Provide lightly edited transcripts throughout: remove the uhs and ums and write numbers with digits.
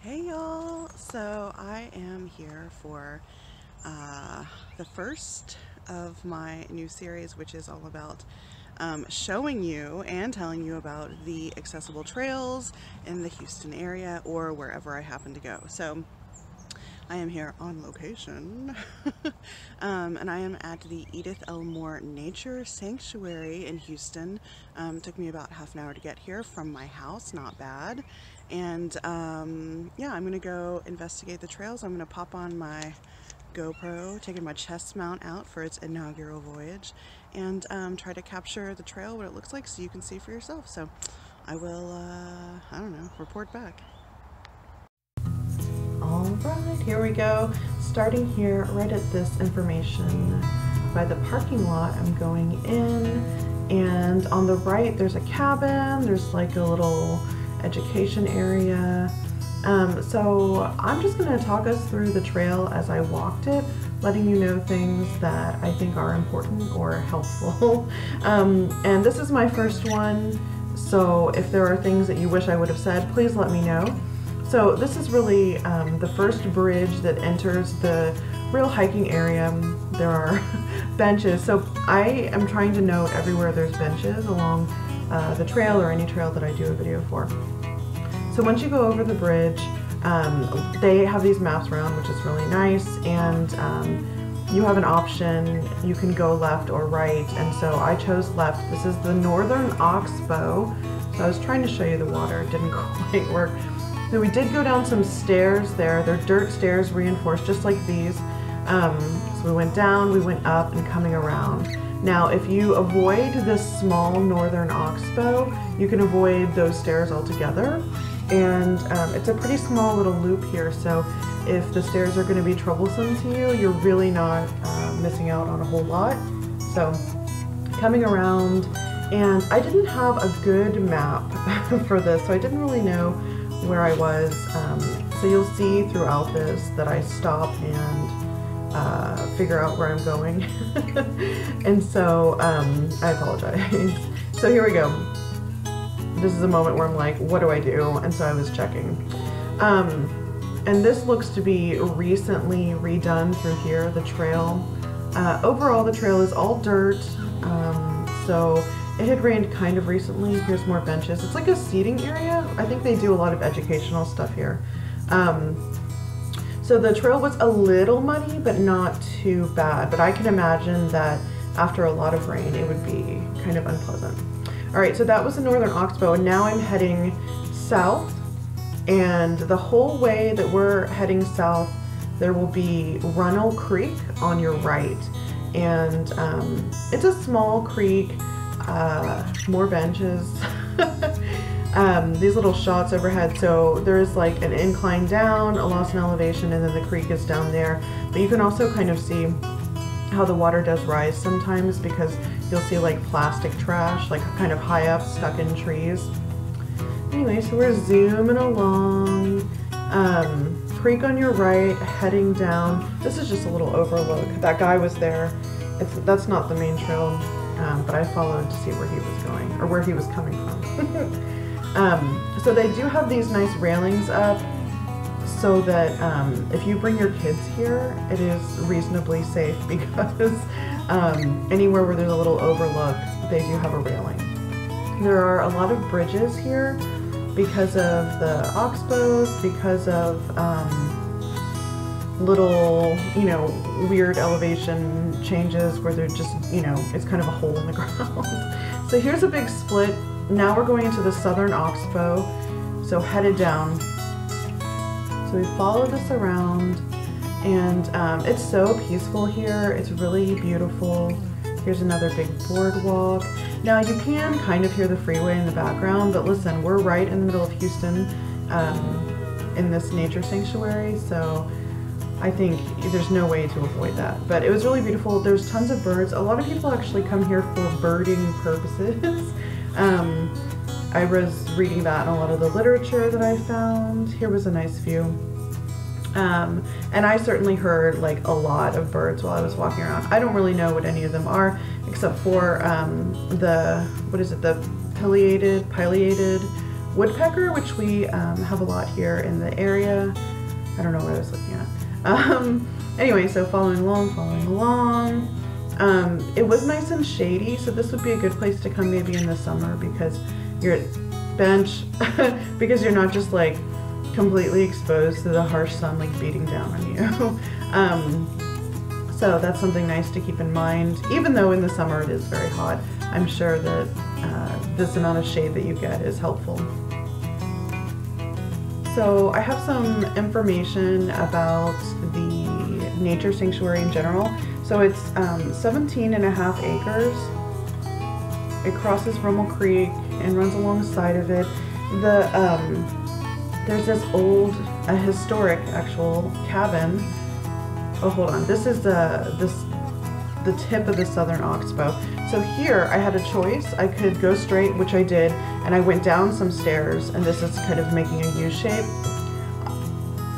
Hey y'all, so I am here for the first of my new series, which is all about showing you and telling you about the accessible trails in the Houston area or wherever I happen to go. So I am here on location and I am at the Edith Elmore Nature Sanctuary in Houston. Took me about half an hour to get here from my house, not bad. And yeah, I'm gonna go investigate the trails. I'm gonna pop on my GoPro, taking my chest mount out for its inaugural voyage, and try to capture the trail, what it looks like, so you can see for yourself. So I will, I don't know, report back. All right, here we go. Starting here right at this information by the parking lot, I'm going in, and on the right there's a cabin, there's like a little education area. So I'm just going to talk us through the trail as I walked it, letting you know things that I think are important or helpful. And this is my first one, so if there are things that you wish I would have said, please let me know. So this is really the first bridge that enters the real hiking area. There are benches, so I am trying to note everywhere there's benches along the trail or any trail that I do a video for. So once you go over the bridge, they have these maps around, which is really nice, and you have an option. You can go left or right, and so I chose left. This is the Northern Oxbow. So I was trying to show you the water, it didn't quite work. So we did go down some stairs there. They're dirt stairs reinforced just like these. So we went down, we went up, and coming around. Now if you avoid this small Northern Oxbow, you can avoid those stairs altogether. And it's a pretty small little loop here, so if the stairs are going to be troublesome to you, you're really not missing out on a whole lot. So coming around, and I didn't have a good map for this, so I didn't really know where I was. So you'll see throughout this that I stop and figure out where I'm going. And so I apologize. So here we go. This is a moment where I'm like, what do I do? And so I was checking. And this looks to be recently redone through here, the trail. Overall, the trail is all dirt. So it had rained kind of recently. Here's more benches. It's like a seating area. I think they do a lot of educational stuff here. So the trail was a little muddy, but not too bad. But I can imagine that after a lot of rain, it would be kind of unpleasant. All right, so that was the Northern Oxbow, and now I'm heading south, and the whole way that we're heading south, there will be Runnel Creek on your right, and it's a small creek, more benches, these little shots overhead, so there's like an incline down, a loss in elevation, and then the creek is down there, but you can also kind of see how the water does rise sometimes because you'll see like plastic trash, like kind of high up, stuck in trees. Anyway, so we're zooming along. Creek on your right, heading down. This is just a little overlook. That guy was there. That's not the main trail, but I followed to see where he was going, or where he was coming from. So they do have these nice railings up so that if you bring your kids here, it is reasonably safe because anywhere where there's a little overlook, they do have a railing. There are a lot of bridges here because of the oxbows, because of little, you know, weird elevation changes where they're just, you know, it's kind of a hole in the ground. So here's a big split. Now we're going into the Southern Oxbow, so headed down. So we follow this around, and it's so peaceful here. It's really beautiful. Here's another big boardwalk. Now you can kind of hear the freeway in the background, but listen, we're right in the middle of Houston in this nature sanctuary, so I think there's no way to avoid that. But it was really beautiful. There's tons of birds. A lot of people actually come here for birding purposes. I was reading that in a lot of the literature that I found. Here was a nice view. And I certainly heard like a lot of birds while I was walking around. I don't really know what any of them are, except for the, what is it, the pileated woodpecker, which we have a lot here in the area. I don't know what I was looking at. Anyway, so following along. It was nice and shady, so this would be a good place to come maybe in the summer because you're at bench, because you're not just like completely exposed to the harsh sun like beating down on you. So that's something nice to keep in mind. Even though in the summer it is very hot, I'm sure that this amount of shade that you get is helpful. So I have some information about the nature sanctuary in general. So it's 17.5 acres. It crosses Rummel Creek and runs alongside of it. There's this old, a historic actual cabin. Oh, hold on. This is the tip of the southern oxbow. So here I had a choice. I could go straight, which I did, and I went down some stairs, and this is kind of making a U shape.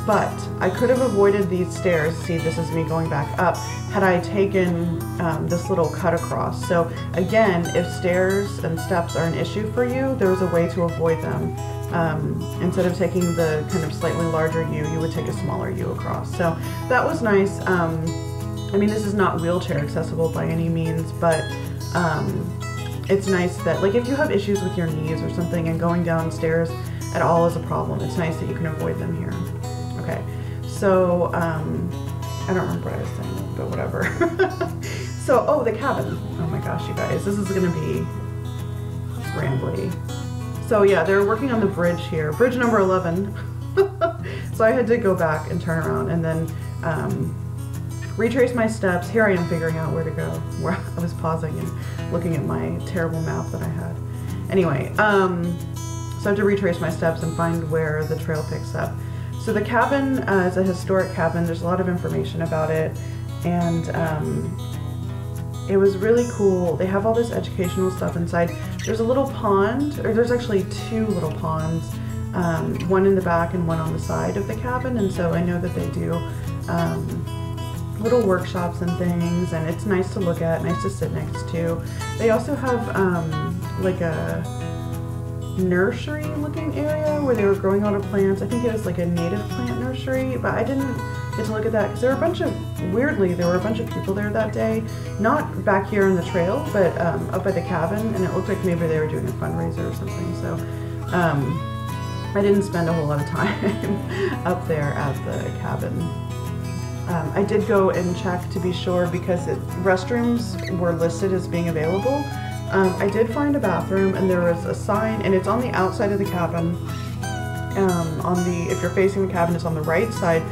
But I could have avoided these stairs. See, this is me going back up, had I taken this little cut across. So again, if stairs and steps are an issue for you, there's a way to avoid them. Instead of taking the kind of slightly larger U, you would take a smaller U across. So that was nice. I mean, this is not wheelchair accessible by any means, but it's nice that, like, if you have issues with your knees or something and going downstairs at all is a problem, it's nice that you can avoid them here. Okay, so I don't remember what I was saying, but whatever. So, oh, the cabin. Oh my gosh, you guys, this is gonna be rambly. So yeah, they're working on the bridge here, bridge number 11. So I had to go back and turn around and then retrace my steps. Here I am figuring out where to go, where I was pausing and looking at my terrible map that I had. Anyway, so I have to retrace my steps and find where the trail picks up. So the cabin is a historic cabin. There's a lot of information about it, and it was really cool. They have all this educational stuff inside. There's a little pond, or there's actually two little ponds, one in the back and one on the side of the cabin, and so I know that they do little workshops and things, and it's nice to look at, nice to sit next to. They also have like a nursery looking area where they were growing a lot of plants. I think it was like a native plant nursery, but I didn't get to look at that because there were a bunch of, weirdly, there were a bunch of people there that day, not back here on the trail, but up at the cabin, and it looked like maybe they were doing a fundraiser or something. So I didn't spend a whole lot of time up there at the cabin. I did go and check to be sure because restrooms were listed as being available. I did find a bathroom, and there was a sign, and it's on the outside of the cabin. If you're facing the cabin, it's on the right side.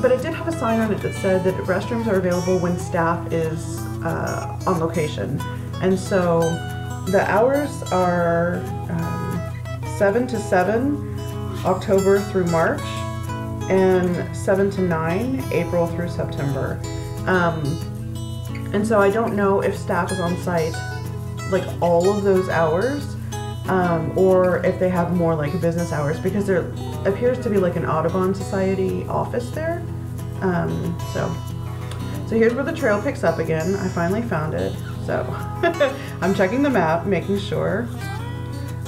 But it did have a sign on it that said that restrooms are available when staff is on location. And so the hours are 7 to 7, October through March, and 7 to 9, April through September. And so I don't know if staff is on site like all of those hours, or if they have more like business hours, because there appears to be like an Audubon Society office there. So here's where the trail picks up again. I finally found it. So I'm checking the map, making sure.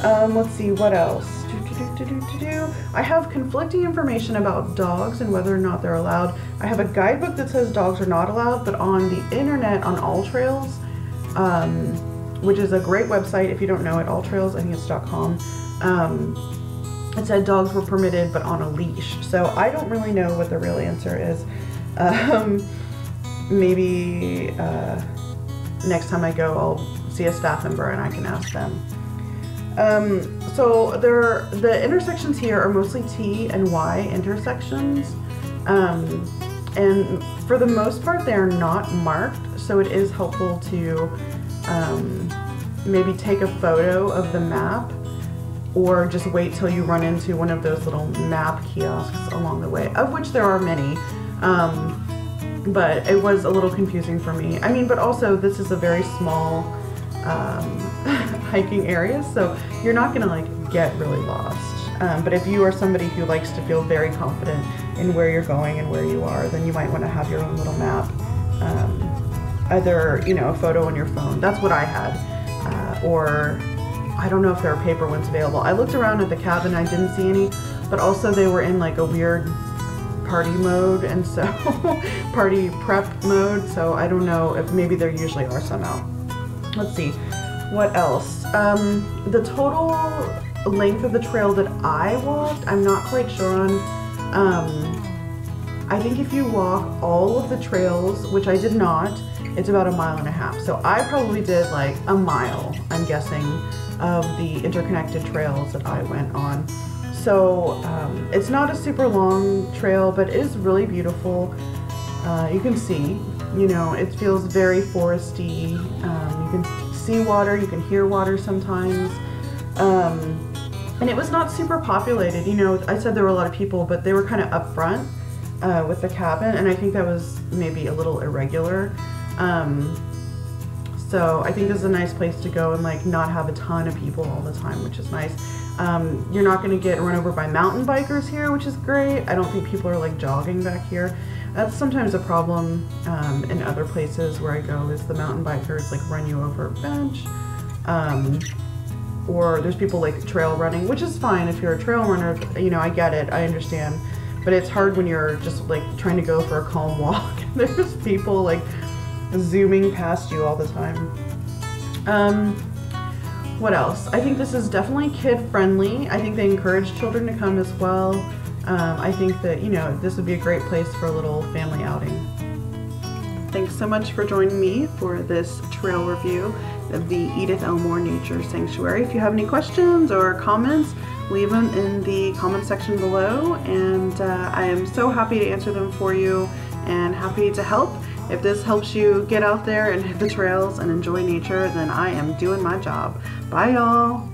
Let's see, what else? I have conflicting information about dogs and whether or not they're allowed. I have a guidebook that says dogs are not allowed, but on the internet, on All Trails, which is a great website if you don't know it, All Trails, I think it's .com, it said dogs were permitted but on a leash. So I don't really know what the real answer is. Maybe next time I go, I'll see a staff member and I can ask them. So the intersections here are mostly T and Y intersections, and for the most part they are not marked, so it is helpful to maybe take a photo of the map, or just wait till you run into one of those little map kiosks along the way, of which there are many. But it was a little confusing for me. I mean, but also this is a very small hiking area, so you're not gonna like get really lost. But if you are somebody who likes to feel very confident in where you're going and where you are, then you might want to have your own little map. Either, you know, a photo on your phone. That's what I had. Or I don't know if there are paper ones available. I looked around at the cabin, I didn't see any, but also they were in like a weird party mode, and so party prep mode, so I don't know if maybe there usually are some out. Let's see, what else? The total length of the trail that I walked, I'm not quite sure on. I think if you walk all of the trails, which I did not, it's about 1.5 miles. So I probably did like a mile, I'm guessing, of the interconnected trails that I went on. So it's not a super long trail, but it is really beautiful. You can see, you know, it feels very foresty. You can see water, you can hear water sometimes. And it was not super populated. You know, I said there were a lot of people, but they were kind of up front with the cabin, and I think that was maybe a little irregular. So I think this is a nice place to go and like not have a ton of people all the time, which is nice. You're not going to get run over by mountain bikers here, which is great. I don't think people are like jogging back here. That's sometimes a problem in other places where I go, is the mountain bikers like run you over a bench. Or there's people like trail running, which is fine if you're a trail runner, you know, I get it, I understand. But it's hard when you're just like trying to go for a calm walk. There's people like zooming past you all the time. What else? I think this is definitely kid friendly. I think they encourage children to come as well. I think that, you know, this would be a great place for a little family outing. Thanks so much for joining me for this trail review of the Edith Elmore Nature Sanctuary. If you have any questions or comments, leave them in the comment section below, and I am so happy to answer them for you and happy to help. If this helps you get out there and hit the trails and enjoy nature, then I am doing my job. Bye y'all.